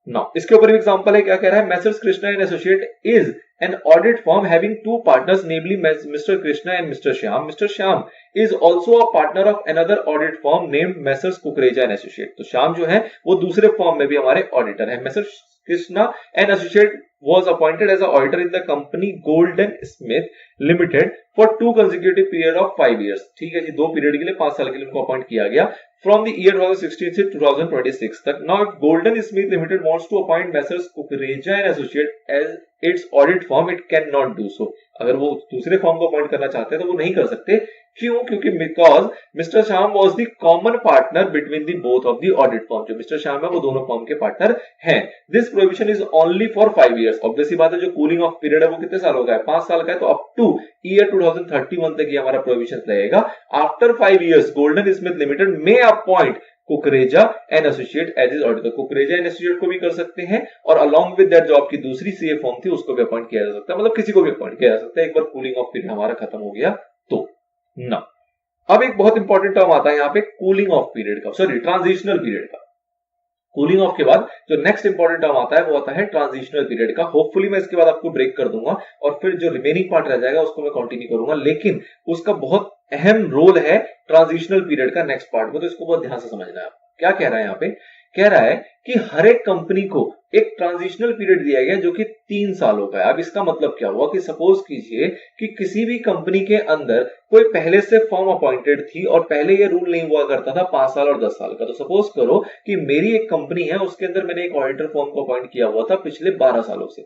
Speaker 1: नाउ इसके ऊपर भी एग्जांपल है। क्या कह रहा है, messrs Krishna and associate is an audit firm having 2 partners, namely Mr. Krishna and Mr. Shyam. Mr. Shyam is also a partner of another audit firm named Messrs. Kukreja and Associate। तो श्याम जो है वो दूसरे फॉर्म में भी हमारे auditor है। Messrs. Krishna and Associate was appointed as an auditor in the company Golden Smith Limited for 2 consecutive period of 5 years। ठीक है जी, 2 पीरियड के लिए 5 साल के लिए उनको अपॉइंट किया गया from the year 2016 से 2026 तक। Now if Golden Smith Limited wants to appoint Messrs. Kukreja and Associate as its audit firm, it cannot do so। अगर वो दूसरे फॉर्म को अपॉइंट करना चाहते हैं तो वो नहीं कर सकते। क्यों? क्योंकि because mister Shyam was the common partner between the both of the audit firm. जो मिस्टर श्याम है वो दोनों फर्म के पार्टनर हैं। This provision is only for 5 years। Obviously बात है, जो कूलिंग ऑफ पीरियड है वो कितने सालों का है, 5 साल का है, तो अप टू ईयर 2031 तक ये हमारा प्रोविजन रहेगा। After 5 years golden smith limited में appoint Kukreja and associate as is auditor. Kukreja and associate को भी कर सकते हैं और अलॉन्ग विद दैट जॉब की दूसरी सीए फॉर्म थी उसको भी अपॉइंट किया जा सकता है। मतलब किसी को भी अपॉइंट किया जा सकता है एक बार कूलिंग ऑफ पीरियड हमारा खत्म हो गया तो। ना अब एक बहुत इंपॉर्टेंट टर्म आता है यहाँ पे कूलिंग ऑफ पीरियड का, सॉरी ट्रांजिशनल पीरियड का। कूलिंग ऑफ के बाद जो नेक्स्ट इंपॉर्टेंट टर्म आता है वो आता है ट्रांजिशनल पीरियड का। होपफुली मैं इसके बाद आपको ब्रेक कर दूंगा और फिर जो रिमेनिंग पार्ट रह जाएगा उसको मैं कंटिन्यू करूंगा, लेकिन उसका बहुत अहम रोल है ट्रांजिशनल पीरियड का नेक्स्ट पार्ट में, तो इसको बहुत ध्यान से समझना है। क्या कह रहा है यहाँ पे, कह रहा है कि हर एक कंपनी को एक ट्रांजिशनल पीरियड दिया गया जो कि 3 सालों का है। अब इसका मतलब क्या हुआ कि सपोज कीजिए कि किसी भी कंपनी के अंदर कोई पहले से फर्म अपॉइंटेड थी और पहले ये रूल नहीं हुआ करता था 5 साल और 10 साल का। तो सपोज करो कि मेरी एक कंपनी है, उसके अंदर मैंने एक ऑडिटर फर्म को अपॉइंट किया हुआ था पिछले 12 सालों से।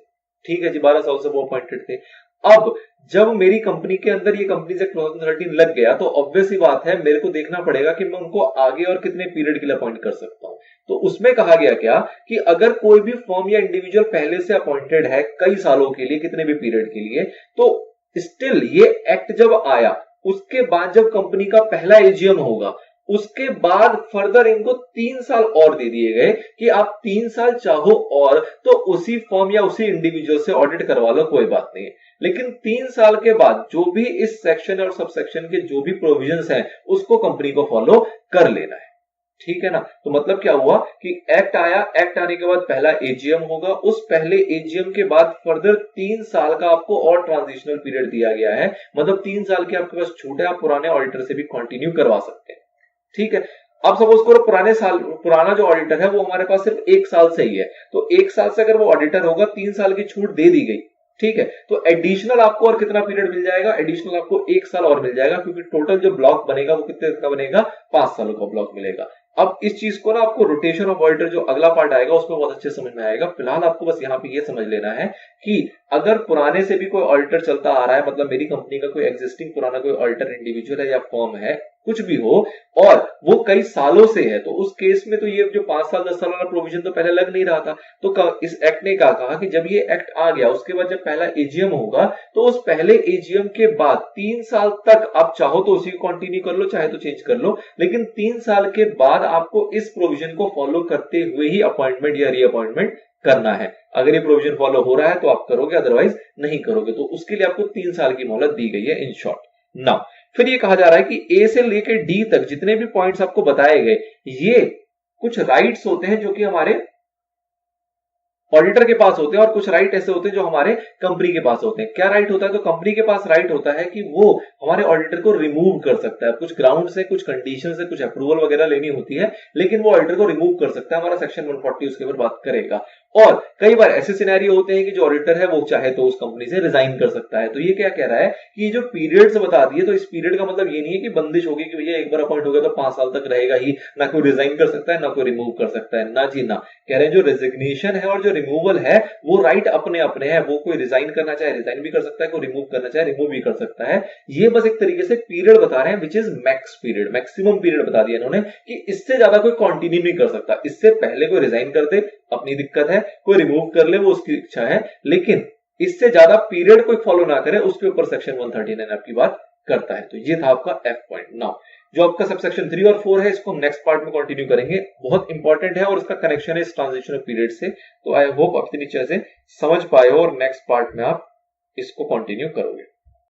Speaker 1: ठीक है जी, 12 साल से वो अपॉइंटेड थे। अब जब मेरी कंपनी के अंदर ये कंपनी एक्ट 2013 लग गया तो ऑब्वियस ही बात है मेरे को देखना पड़ेगा कि मैं उनको आगे और कितने पीरियड के लिए अपॉइंट कर सकता हूं। तो उसमें कहा गया क्या कि अगर कोई भी फर्म या इंडिविजुअल पहले से अपॉइंटेड है कई सालों के लिए, कितने भी पीरियड के लिए, तो स्टिल ये एक्ट जब आया उसके बाद जब कंपनी का पहला एजीएम होगा उसके बाद फर्दर इनको 3 साल और दे दिए गए कि आप 3 साल चाहो और तो उसी फर्म या उसी इंडिविजुअल से ऑडिट करवा लो, कोई बात नहीं है। लेकिन 3 साल के बाद जो भी इस सेक्शन और सब सेक्शन के जो भी प्रोविजंस हैं उसको कंपनी को फॉलो कर लेना है। ठीक है ना। तो मतलब क्या हुआ कि एक्ट आया, एक्ट आने के बाद पहला एजीएम होगा, उस पहले एजीएम के बाद फर्दर 3 साल का आपको और ट्रांजिशनल पीरियड दिया गया है। मतलब 3 साल की आपके पास छूट है, आप पुराने ऑडिटर से भी कंटिन्यू करवा सकते हैं। ठीक है। अब सपोज करो पुराना जो ऑडिटर है वो हमारे पास सिर्फ 1 साल से ही है, तो 1 साल से अगर वो ऑडिटर होगा 3 साल की छूट दे दी गई। ठीक है। तो एडिशनल आपको और कितना पीरियड मिल जाएगा, एडिशनल आपको 1 साल और मिल जाएगा, क्योंकि टोटल जो ब्लॉक बनेगा वो कितने का बनेगा, 5 सालों का ब्लॉक मिलेगा। अब इस चीज को ना आपको रोटेशन ऑफ ऑडिटर जो अगला पार्ट आएगा उसमें बहुत अच्छे समझ में आएगा। फिलहाल आपको बस यहाँ पे ये समझ लेना है कि अगर पुराने से भी कोई ऑडिटर चलता आ रहा है, मतलब मेरी कंपनी का कोई एग्जिस्टिंग पुराना कोई ऑडिटर इंडिविजुअल है या फर्म है, कुछ भी हो, और वो कई सालों से है, तो उस केस में तो ये जो 5 साल 10 साल वाला प्रोविजन तो पहले लग नहीं रहा था। तो इस एक्ट ने क्या कहा कि जब ये एक्ट आ गया उसके बाद जब पहला एजीएम होगा तो उस पहले एजीएम के बाद 3 साल तक आप चाहो तो उसी को कंटिन्यू कर लो, चाहे तो चेंज कर लो, लेकिन 3 साल के बाद आपको इस प्रोविजन को फॉलो करते हुए ही अपॉइंटमेंट या रीअपॉइंटमेंट करना है। अगर ये प्रोविजन फॉलो हो रहा है तो आप करोगे, अदरवाइज नहीं करोगे। तो उसके लिए आपको 3 साल की मोहलत दी गई है इन शॉर्ट। नाउ फिर ये कहा जा रहा है कि ए से लेकर डी तक जितने भी पॉइंट्स आपको बताए गए, ये कुछ राइट्स होते हैं जो कि हमारे ऑडिटर के पास होते हैं और कुछ राइट ऐसे होते हैं जो हमारे कंपनी के पास होते हैं। क्या राइट होता है, तो कंपनी के पास राइट होता है कि वो हमारे ऑडिटर को रिमूव कर सकता है। कुछ ग्राउंड से, कुछ कंडीशन से, कुछ अप्रूवल वगैरह लेनी होती है, लेकिन वो ऑडिटर को रिमूव कर सकता है। हमारा सेक्शन 140 उसके ऊपर बात करेगा। और कई बार ऐसे सिनेरियो होते हैं कि जो ऑडिटर है वो चाहे तो उस कंपनी से रिजाइन कर सकता है। तो ये क्या कह रहा है कि ये जो पीरियड्स बता दिए, तो इस पीरियड का मतलब ये नहीं है कि बंदिश होगी कि भैया एक बार अपॉइंट हो गया तो 5 साल तक रहेगा ही, ना कोई रिजाइन कर सकता है ना कोई रिमूव कर सकता है, ना जी ना। कह रहे हैं जो रेजिग्नेशन है और जो रिमूवल है वो राइट अपने अपने हैं। वो कोई रिजाइन करना चाहे रिजाइन भी कर सकता है, कोई रिमूव करना चाहे रिमूव भी कर सकता है। ये बस एक तरीके से पीरियड बता रहे हैं which is max period, maximum period बता दिया इन्होंने कि इससे ज्यादा कोई कंटिन्यू नहीं कर सकता। इससे पहले कोई रिजाइन कर दे अपनी दिक्कत है, कोई रिमूव कर ले वो उसकी इच्छा है, लेकिन इससे ज्यादा पीरियड कोई फॉलो ना करे उसके ऊपर सेक्शन 139 आपकी बात करता है। तो ये था आपका एफ पॉइंट। नाउ जो आपका सब सेक्शन 3 और 4 है इसको हम नेक्स्ट पार्ट में कंटिन्यू करेंगे। बहुत इंपॉर्टेंट है और इसका कनेक्शन है इस ट्रांजिशनल पीरियड से। तो आई होप आप इतनी चीजें समझ पाए हो और नेक्स्ट पार्ट में आप इसको कंटिन्यू करोगे।